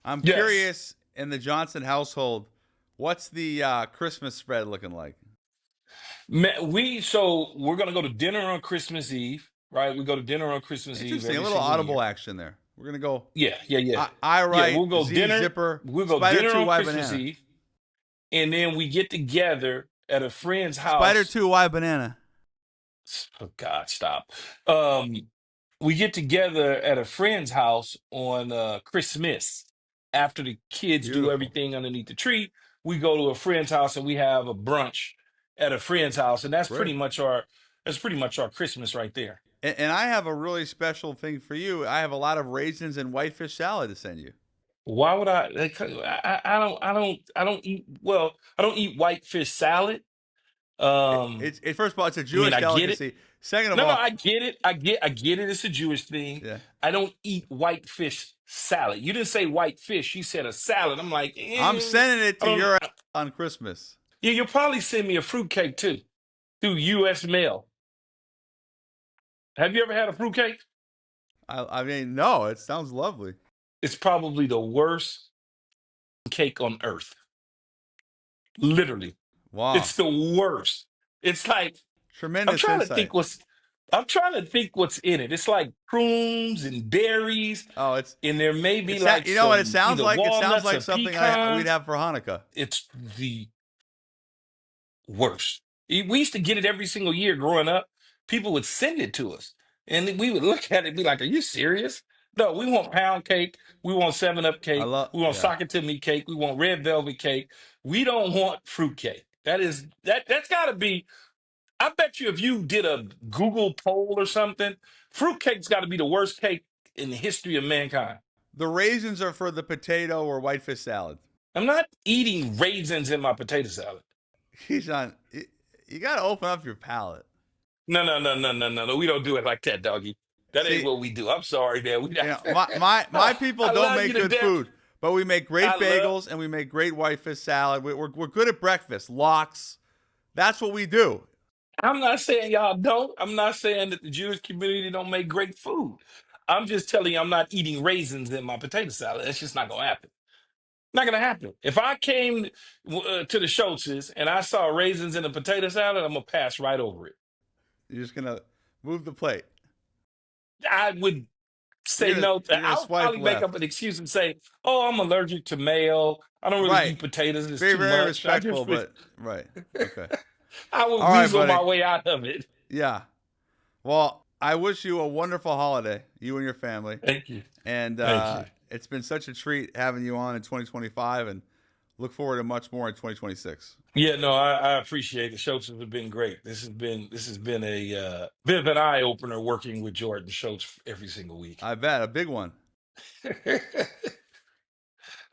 I'm curious, in the Johnson household, what's the Christmas spread looking like? We're going to go to dinner on Christmas Eve, right? We go to dinner on Christmas Eve. Interesting, a little audible action there. We're going to go. Yeah. I write, we'll go Z dinner. Zipper, We'll go Spider dinner 2, on Y Christmas banana. Eve, and then we get together at a friend's Spider house. 2, why banana? Oh God, stop. We get together at a friend's house on Christmas. After the kids do Beautiful. everything underneath the tree, we go to a friend's house and we have a brunch at a friend's house, and Great. that's pretty much our Christmas right there. And I have a really special thing for you. I have a lot of raisins and whitefish salad to send you. Why would I? I don't eat. Well, I don't eat whitefish salad. It's first of all, it's a I mean, Jewish I get it. delicacy. Second of No, all, I get it. I get it. It's a Jewish thing. yeah, I don't eat white fish salad. You didn't say white fish. You said a salad. I'm like, I'm sending it I to don't. your ass on Christmas. Yeah, you'll probably send me a fruitcake too through U.S. mail. Have you ever had a fruitcake? I mean, no, it sounds lovely. It's probably the worst cake on earth. Literally, Wow, it's the worst. It's like I'm tremendous trying to insight. think what's. I'm trying to think what's in it. It's like prunes and berries, Oh, and there may be it's like you know what it some sounds either like? It sounds walnuts like or something we'd pecans. have for Hanukkah. It's the worst. We used to get it every single year growing up. People would send it to us, and then we would look at it and be like, "Are you serious?" No, we want pound cake. We want 7-Up I cake. love, We want yeah. socket to me cake. We want red velvet cake. We don't want fruit cake. That's got to be. I bet you if you did a Google poll or something, fruit cake's got to be the worst cake in the history of mankind. The raisins are for the potato or whitefish salad. I'm not eating raisins in my potato salad. Keyshawn, you got to open up your palate. No. We don't do it like that, doggy. That ain't See, what we do. I'm sorry, man. you know, my people I don't love you make to good death. food, but we make great I love. bagels and we make great whitefish salad. We're good at breakfast, lox. That's what we do. I'm not saying y'all don't. I'm not saying that the Jewish community don't make great food. I'm just telling you, I'm not eating raisins in my potato salad. That's just not gonna happen. Not gonna happen. If I came to the Schultz's and I saw raisins in a potato salad, I'm gonna pass right over it. You're just gonna move the plate. I would say no. You're gonna I would swipe probably make up left. an excuse and say, "Oh, I'm allergic to mayo. I don't really Right. eat potatoes. It's Very, too very much." respectful, but right. Okay. I would All right, weasel buddy. my way out of it. Yeah. Well, I wish you a wonderful holiday, you and your family. Thank you. And Thank you. it's been such a treat having you on in 2025, and look forward to much more in 2026. Yeah, no, I appreciate it. Schultz has been great. This has been a bit of an eye opener working with Jordan Schultz every single week. I bet a big one.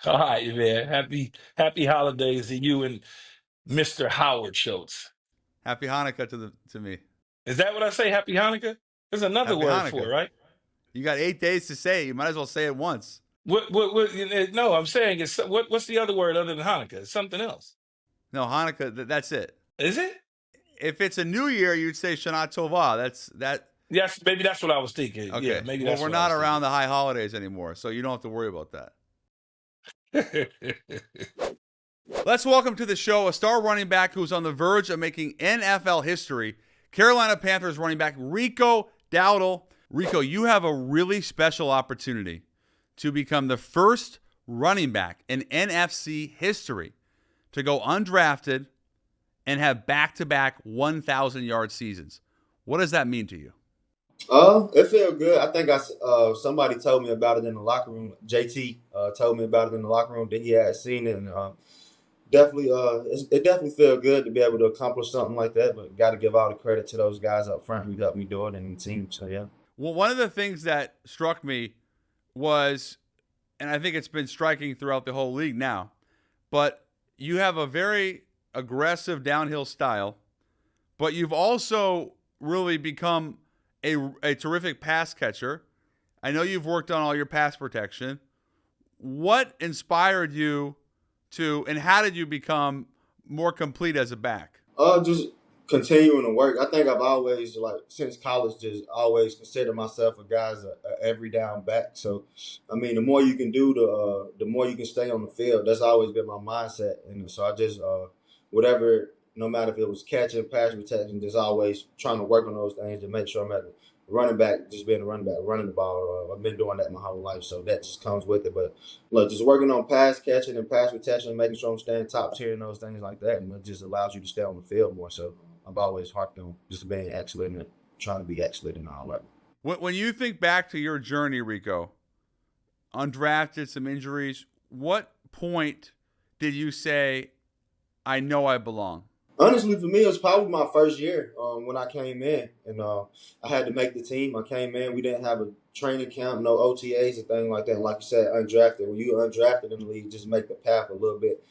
All right, man. Happy holidays to you and Mr. Howard Schultz. Happy Hanukkah to me. Is that what I say? Happy Hanukkah? There's another Happy word for Hanukkah. it, right? You got 8 days to say it. You might as well say it once. No, I'm saying it's what's the other word other than Hanukkah? It's something else. No, Hanukkah. That's it. Is it? If it's a new year, you'd say Shana Tova. That's that. Yes, maybe that's what I was thinking. Okay. Yeah, maybe Well, that's we're what I not was around the high holidays anymore, so you don't have to worry about that. thinking. Let's welcome to the show a star running back who's on the verge of making NFL history. Carolina Panthers running back Rico Dowdle. Rico, you have a really special opportunity to become the first running back in NFC history to go undrafted and have back-to-back 1,000-yard seasons. What does that mean to you? It felt good. I think somebody told me about it in the locker room. JT told me about it in the locker room that he had seen it, and definitely, it definitely felt good to be able to accomplish something like that. But got to give all the credit to those guys up front who helped me do it and the team. So yeah. Well, one of the things that struck me was, and I think it's been striking throughout the whole league now, but you have a very aggressive downhill style, but you've also really become a terrific pass catcher. I know you've worked on all your pass protection. What inspired you to, and how did you become more complete as a back? Just continuing to work. I think I've always, since college, just always considered myself a guy's a every down back. So, I mean, the more you can do, the more you can stay on the field. That's always been my mindset. And so I just, whatever, no matter if it was catching, pass protection, just always trying to work on those things to make sure I'm at running back, just being a running back, running the ball. I've been doing that my whole life, so that just comes with it. But look, just working on pass catching and pass protection, making sure I'm staying top tier and those things like that, and it just allows you to stay on the field more. So I've always harped on just being excellent and trying to be excellent in all that. When you think back to your journey, Rico, undrafted, some injuries, what point did you say, I know I belong? Honestly, for me, it was probably my first year when I came in, and I had to make the team. I came in, we didn't have a training camp, no OTAs or things like that. And like you said, undrafted. When you're undrafted in the league, just make the path a little bit.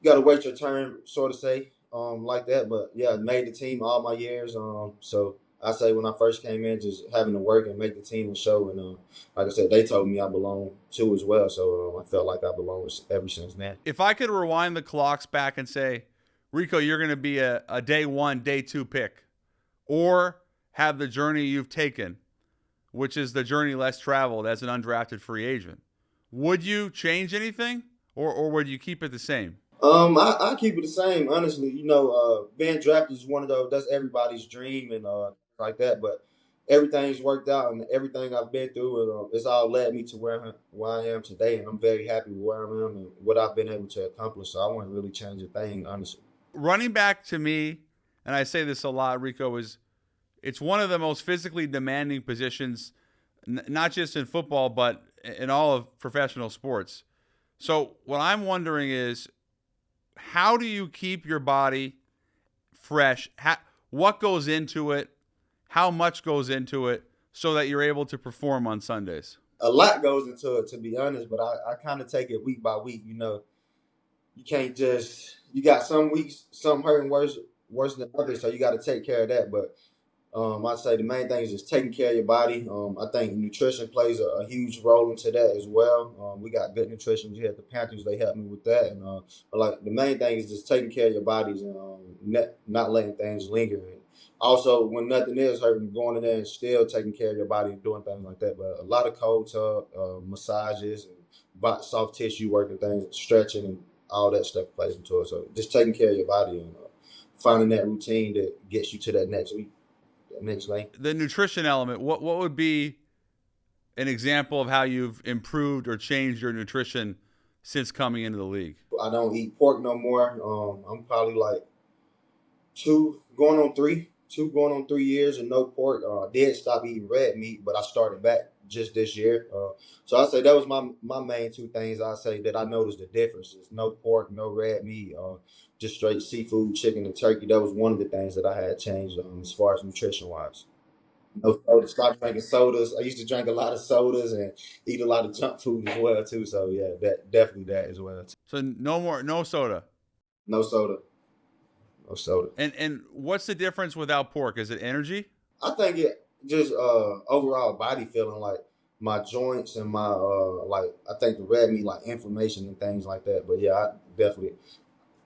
You got to wait your turn, sort of say, like that. But yeah, I made the team all my years. So I say when I first came in, just having to work and make the team and show. And like I said, they told me I belong too as well. So I felt like I belong ever since then. If I could rewind the clocks back and say, Rico, you're going to be a day 1, day 2 pick, or have the journey you've taken, which is the journey less traveled as an undrafted free agent, would you change anything, or would you keep it the same? I keep it the same, honestly. Being drafted is one of those, that's everybody's dream and like that. But everything's worked out, and everything I've been through, and it's all led me to where I am today. And I'm very happy with where I am and what I've been able to accomplish. So I wouldn't really change a thing, honestly. Running back, to me, and I say this a lot, Rico, it's one of the most physically demanding positions, not just in football, but in all of professional sports. So what I'm wondering is, how do you keep your body fresh? What goes into it? How much goes into it so that you're able to perform on Sundays? A lot goes into it, to be honest, but I kind of take it week by week. You can't just, you got some weeks, some hurting worse than others, so you got to take care of that. But I'd say the main thing is just taking care of your body. I think nutrition plays a huge role into that as well. We got good nutrition here at the Panthers. They help me with that. And like the main thing is just taking care of your bodies and not letting things linger. And also, when nothing is hurting, going in there and still taking care of your body and doing things like that. But a lot of cold tub, massages, and soft tissue work and things, stretching and all that stuff plays into it. So just taking care of your body and finding that routine that gets you to that next week. Next lane. The nutrition element, what would be an example of how you've improved or changed your nutrition since coming into the league? I don't eat pork no more. I'm probably like 2 going on 3 years and no pork. I did stop eating red meat, but I started back just this year. So I say that was my main 2 things I say that I noticed the differences. No pork, no red meat, just straight seafood, chicken, and turkey. That was one of the things that I had changed as far as nutrition-wise. No soda, stop drinking sodas. I used to drink a lot of sodas and eat a lot of junk food as well, too. So, yeah, definitely that as well, too. So no soda? No soda. No soda. And what's the difference without pork? Is it energy? I think it just overall body feeling, like my joints and my, I think the red meat, like inflammation and things like that. But, yeah, I definitely...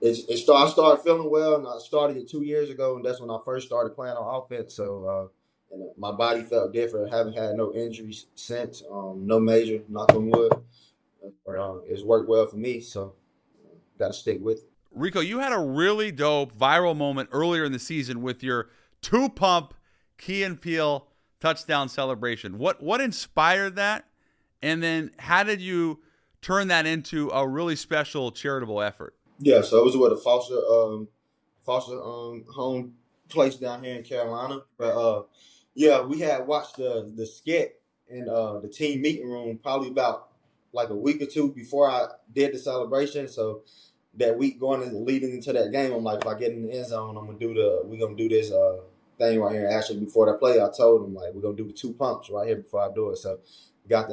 I started feeling well, and I started it 2 years ago, and that's when I first started playing on offense. So and my body felt different. I haven't had no injuries since, no major, knock on wood. It's worked well for me, so got to stick with it. Rico, you had a really dope viral moment earlier in the season with your 2-pump Key and Peele touchdown celebration. What inspired that, and then how did you turn that into a really special charitable effort? Yeah, so it was with a foster home place down here in Carolina. But yeah, we had watched the skit in the team meeting room probably about like a week or 2 before I did the celebration. So that week going and leading into that game, I'm like, if I get in the end zone, we're gonna do this thing right here. Actually, before that play, I told him like we're gonna do the 2 pumps right here before I do it. So got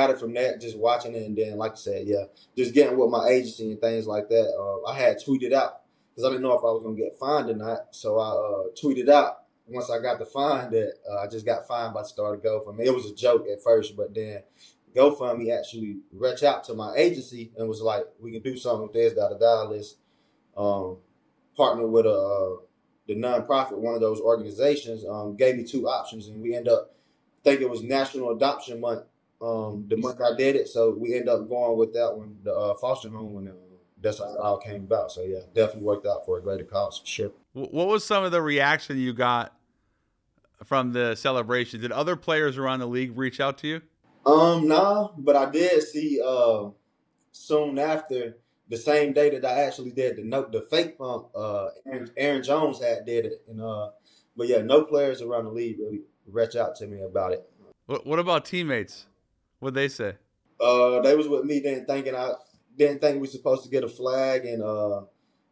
it from that, just watching it, and then, like I said, yeah, just getting with my agency and things like that. I had tweeted out because I didn't know if I was going to get fined or not, so I tweeted out once I got the fine that I just got fined by the start of GoFundMe. It was a joke at first, but then GoFundMe actually reached out to my agency and was like, we can do something with this, Let's partner with the nonprofit, one of those organizations, gave me 2 options, and we end up, I think it was National Adoption Month, the month I did it, so we ended up going with that one, the foster home, and that's how it all came about. So yeah, definitely worked out for a greater cause, for sure. What was some of the reaction you got from the celebration. Did other players around the league reach out to you? Nah, but I did see soon after, the same day that I actually did the fake pump, Aaron Jones did it, and but yeah, no players around the league really reached out to me about it. What about teammates? What'd they say? They was with me then, didn't think we was supposed to get a flag, and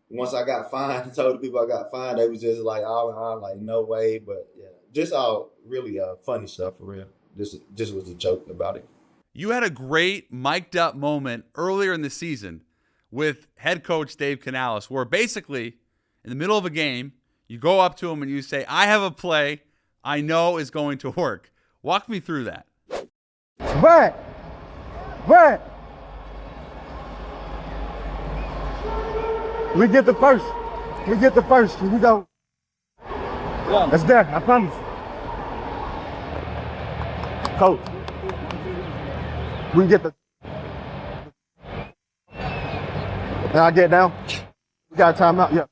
once I got fined, I told the people I got fined, they was just like, oh, like no way, but yeah, just all really funny stuff for real. This was a joke about it. You had a great mic'd up moment earlier in the season with head coach Dave Canales, where basically in the middle of a game, you go up to him and you say, I have a play I know is going to work. Walk me through that. But we get the first. Here we go. That's there, I promise. Coach, we get the. And I get down. We got a timeout, yeah.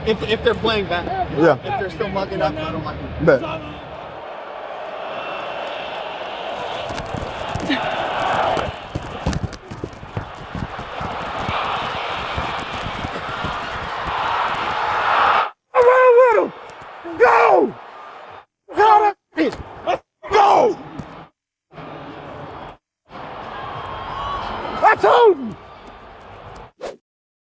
If they're playing back, Yeah. if they're still mucking up, I don't like it. Bet. Go! Go! Let's go! I told you!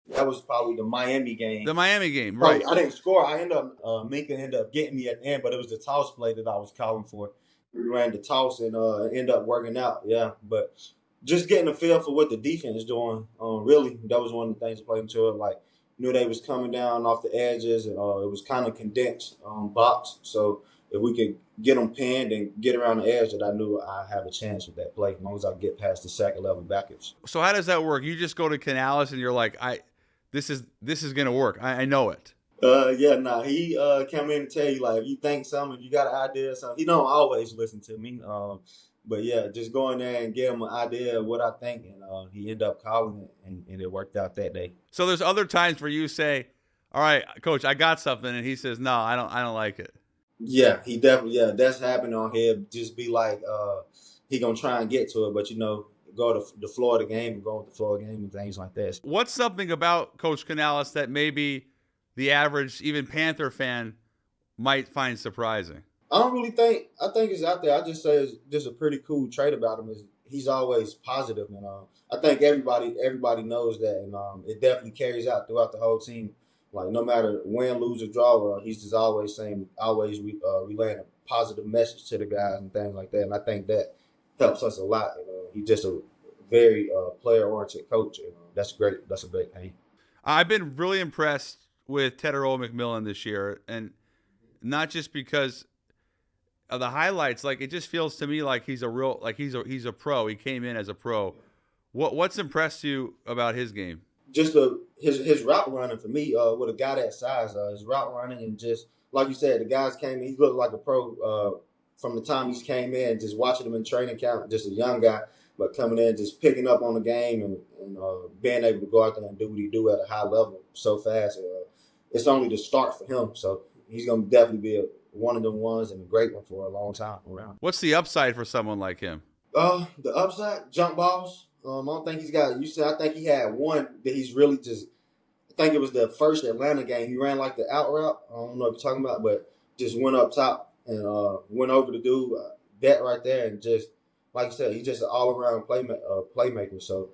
That was probably the Miami game. The Miami game, right. I didn't score. I ended up, Minka ended up getting me at the end, but it was the toss play that I was calling for. We ran the toss and ended up working out, yeah. But just getting a feel for what the defense is doing, really, that was one of the things that played into it. Like, knew they was coming down off the edges, and it was kind of condensed box. So if we could get them pinned and get around the edge, that I knew I have a chance with that play, as long as I get past the second level backwards. So how does that work? You just go to Canales and you're like, this is gonna work. I know it. He come in and tell you, like, if you think something, you got an idea or something. He don't always listen to me. But yeah, just go in there and give him an idea of what I think, and he ended up calling it, and it worked out that day. So there's other times where you say, all right, coach, I got something, and he says, no, I don't like it. Yeah, he definitely, that's happened on here. Just be like, he gonna try and get to it, but go to the floor of the game and go with the floor of the game and things like that. What's something about Coach Canales that maybe the average, even Panther fan, might find surprising? I think it's out there. I just say it's just a pretty cool trait about him is he's always positive, and I think everybody knows that, and it definitely carries out throughout the whole team. Like, no matter win, lose, or draw, he's just always relaying a positive message to the guys and things like that. And I think that helps us a lot. He's just a very player-oriented coach, and that's great. That's a great thing. I've been really impressed with Tetairoa McMillan this year, and not just because of the highlights. Like, it just feels to me like he's a pro. He came in as a pro. What's impressed you about his game? Just his route running for me, with a guy that size, his route running, and just like you said, the guys came in. He looked like a pro from the time he came in. Just watching him in training camp, just a young guy, but coming in, just picking up on the game and being able to go out there and do what he do at a high level so fast. It's only the start for him, so he's going to definitely be one of the ones and a great one for a long time around. What's the upside for someone like him? The upside, jump balls. I don't think he's got. I think he had one that he's really just. I think it was the first Atlanta game. He ran like the out route. I don't know what you're talking about, but just went up top and went over the dude. That right there, and just like you said, he's just an all around playmaker. So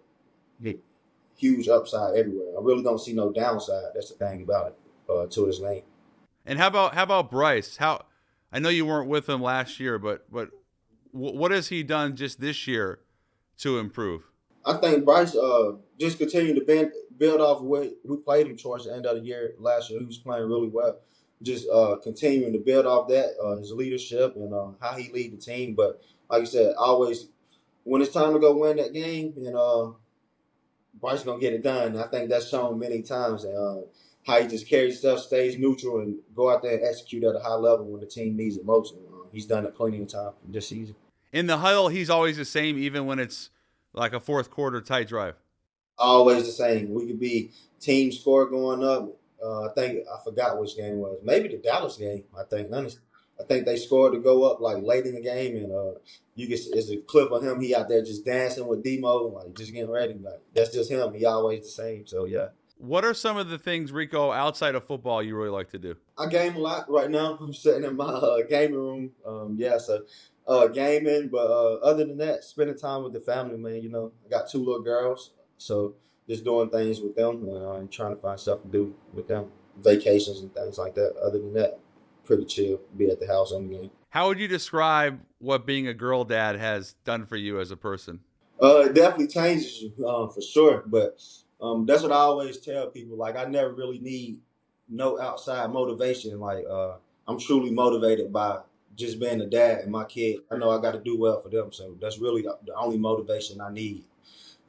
huge upside everywhere. I really don't see no downside. That's the thing about it to his name. And how about Bryce? I know you weren't with him last year, but what has he done just this year to improve? I think Bryce just continued to build off of what we played him towards the end of the year last year. He was playing really well. Just continuing to build off that, his leadership and how he lead the team. But like you said, always when it's time to go win that game, Bryce going to get it done. And I think that's shown many times. And how he just carries himself, stays neutral, and go out there and execute at a high level when the team needs it most. And, he's done it plenty of times this season. In the huddle, he's always the same, even when it's like a fourth quarter tight drive. Always the same. We could be team score going up. I forgot which game it was. Maybe the Dallas game, I think. I think they scored to go up like late in the game, and it's a clip of him. He out there just dancing with Demo, like just getting ready. Like that's just him. He always the same. So yeah. What are some of the things, Rico, outside of football you really like to do? I game a lot right now. I'm sitting in my gaming room. Gaming, but other than that, spending time with the family, man. You know, I got 2 little girls, so just doing things with them and trying to find stuff to do with them, vacations and things like that. Other than that, pretty chill. Be at the house on the game. How would you describe what being a girl dad has done for you as a person? It definitely changes you for sure, but that's what I always tell people. Like, I never really need no outside motivation. Like, I'm truly motivated by just being a dad and my kid. I know I got to do well for them, so that's really the only motivation I need.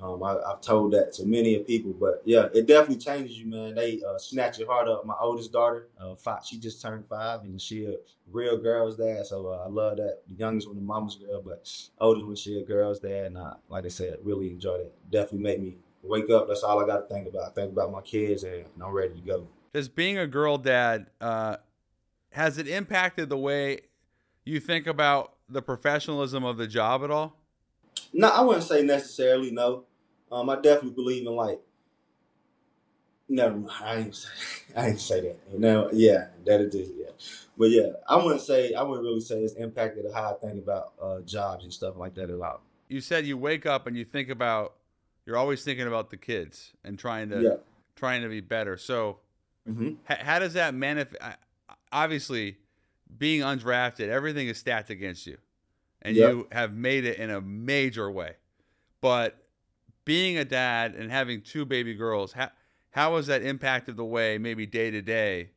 I've told that to many of people, but yeah, it definitely changes you, man. They snatch your heart up. My oldest daughter, she just turned 5, and she a real girl's dad, so I love that. The youngest one, the mama's girl, but oldest one, she a girl's dad, and like I said, really enjoyed it. Definitely made me wake up. That's all I got to think about. I think about my kids, and I'm ready to go. Does being a girl dad, has it impacted the way you think about the professionalism of the job at all? No, I wouldn't say necessarily, no. I definitely believe in, like, never mind, I ain't say that. No, yeah, that it is, yeah. But yeah, I wouldn't really say it's impacted how I think about jobs and stuff like that at all. You said you wake up and you think about, you're always thinking about the kids and trying to be better. So how does that manifest? Obviously, being undrafted, everything is stacked against you. And you have made it in a major way. But being a dad and having 2 baby girls, how has that impacted the way maybe day to day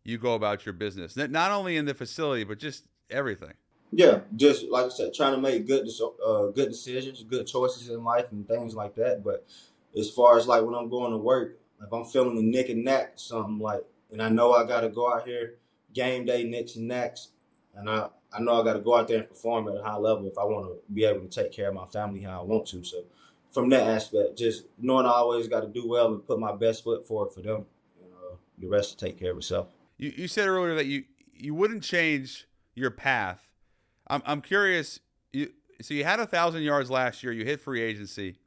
you go about your business? Not only in the facility, but just everything. Yeah, just like I said, trying to make good decisions, good choices in life and things like that. But as far as like when I'm going to work, if I'm feeling a nick and knack, something like, and I know I got to go out here, game day, nicks and knacks, and I know I got to go out there and perform at a high level if I want to be able to take care of my family how I want to. So from that aspect, just knowing I always got to do well and put my best foot forward for them, the rest to take care of itself. You said earlier that you wouldn't change your path. I'm curious. So you had 1,000 yards last year. You hit free agency.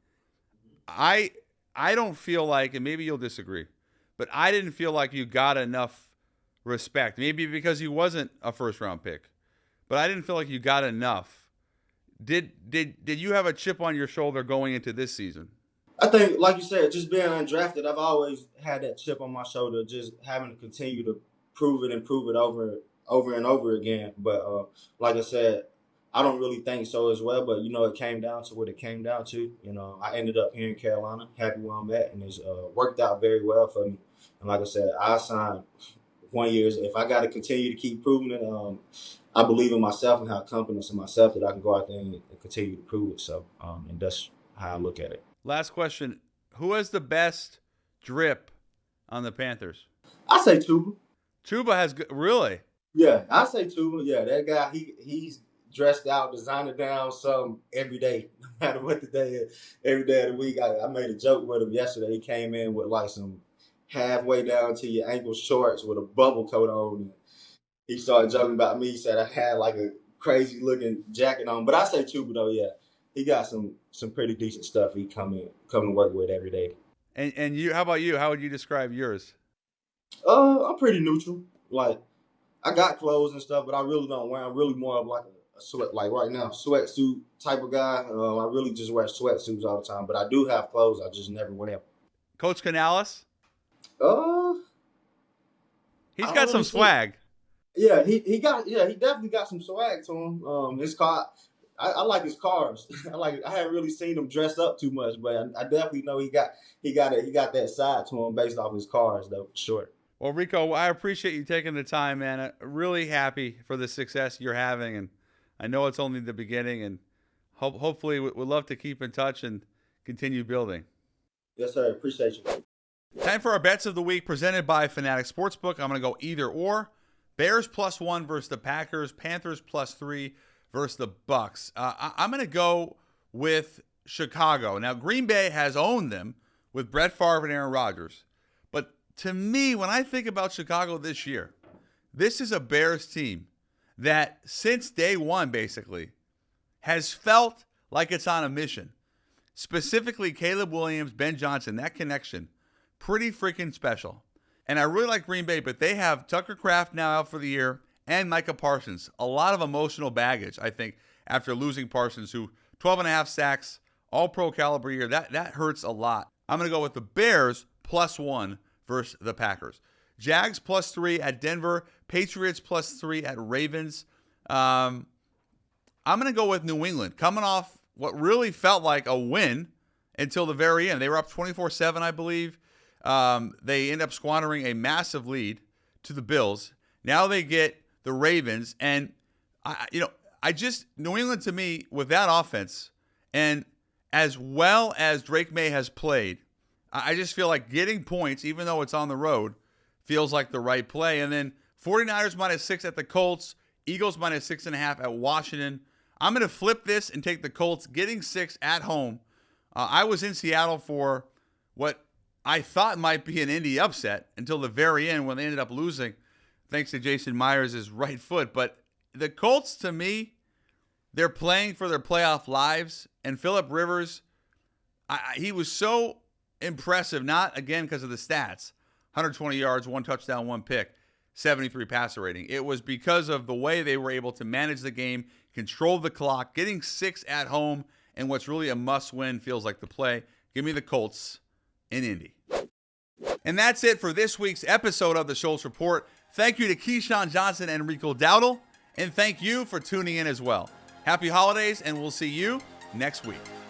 I don't feel like, and maybe you'll disagree, but I didn't feel like you got enough respect. Maybe because he wasn't a first-round pick, but I didn't feel like you got enough. Did you have a chip on your shoulder going into this season? I think, like you said, just being undrafted, I've always had that chip on my shoulder, just having to continue to prove it over and over again. But like I said, I don't really think so as well. But, it came down to what it came down to. I ended up here in Carolina, happy where I'm at, and it's worked out very well for me. And like I said, I signed 1 year. If I got to continue to keep proving it, I believe in myself and have confidence in myself that I can go out there and continue to prove it. So, and that's how I look at it. Last question. Who has the best drip on the Panthers? I say Tuba. Tuba has good, really? Yeah, I say Tuba. Yeah, that guy, he's dressed out, designer down, something every day, no matter what the day is. Every day of the week. I made a joke with him yesterday. He came in with like some halfway down to your ankle shorts with a bubble coat on. He started joking about me. He said I had like a crazy looking jacket on. But I say Tuba though, yeah. He got some pretty decent stuff he come to work with every day. And you, how about you? How would you describe yours? I'm pretty neutral. Like, I got clothes and stuff, but I really don't wear. I'm really more of like a sweat, like right now, sweatsuit type of guy. I really just wear sweatsuits all the time. But I do have clothes. I just never wear them. Coach Canales? He's got some swag. Yeah, he definitely got some swag to him. His car, I like his cars. I haven't really seen him dress up too much, but I definitely know he got that side to him based off his cars though, for sure. Well, Rico, I appreciate you taking the time, man. I'm really happy for the success you're having, and I know it's only the beginning, and hopefully we'd love to keep in touch and continue building. Yes, sir. Appreciate you. Time for our bets of the week presented by Fanatics Sportsbook. I'm going to go either or. Bears +1 versus the Packers. Panthers +3 versus the Bucks. I'm going to go with Chicago. Now, Green Bay has owned them with Brett Favre and Aaron Rodgers. But to me, when I think about Chicago this year, this is a Bears team that since day one basically has felt like it's on a mission. Specifically, Caleb Williams, Ben Johnson, that connection, pretty freaking special. And I really like Green Bay, but they have Tucker Kraft now out for the year and Micah Parsons. A lot of emotional baggage, I think, after losing Parsons, who 12.5 sacks, all-pro caliber year. That hurts a lot. I'm going to go with the Bears +1 versus the Packers. Jags +3 at Denver. Patriots +3 at Ravens. I'm going to go with New England, coming off what really felt like a win until the very end. They were up 24-7, I believe. They end up squandering a massive lead to the Bills. Now they get the Ravens, and New England to me with that offense, and as well as Drake May has played, I just feel like getting points, even though it's on the road, feels like the right play. And then 49ers -6 at the Colts, Eagles -6.5 at Washington. I'm going to flip this and take the Colts getting 6 at home. I was in Seattle for what I thought might be an Indy upset until the very end when they ended up losing, thanks to Jason Myers' right foot. But the Colts, to me, they're playing for their playoff lives. And Phillip Rivers, he was so impressive, not, again, because of the stats. 120 yards, 1 touchdown, 1 pick, 73 passer rating. It was because of the way they were able to manage the game, control the clock, getting 6 at home, and what's really a must-win feels like the play. Give me the Colts in Indy. And that's it for this week's episode of the Schultz Report. Thank you to Keyshawn Johnson and Rico Dowdle, and thank you for tuning in as well. Happy holidays, and we'll see you next week.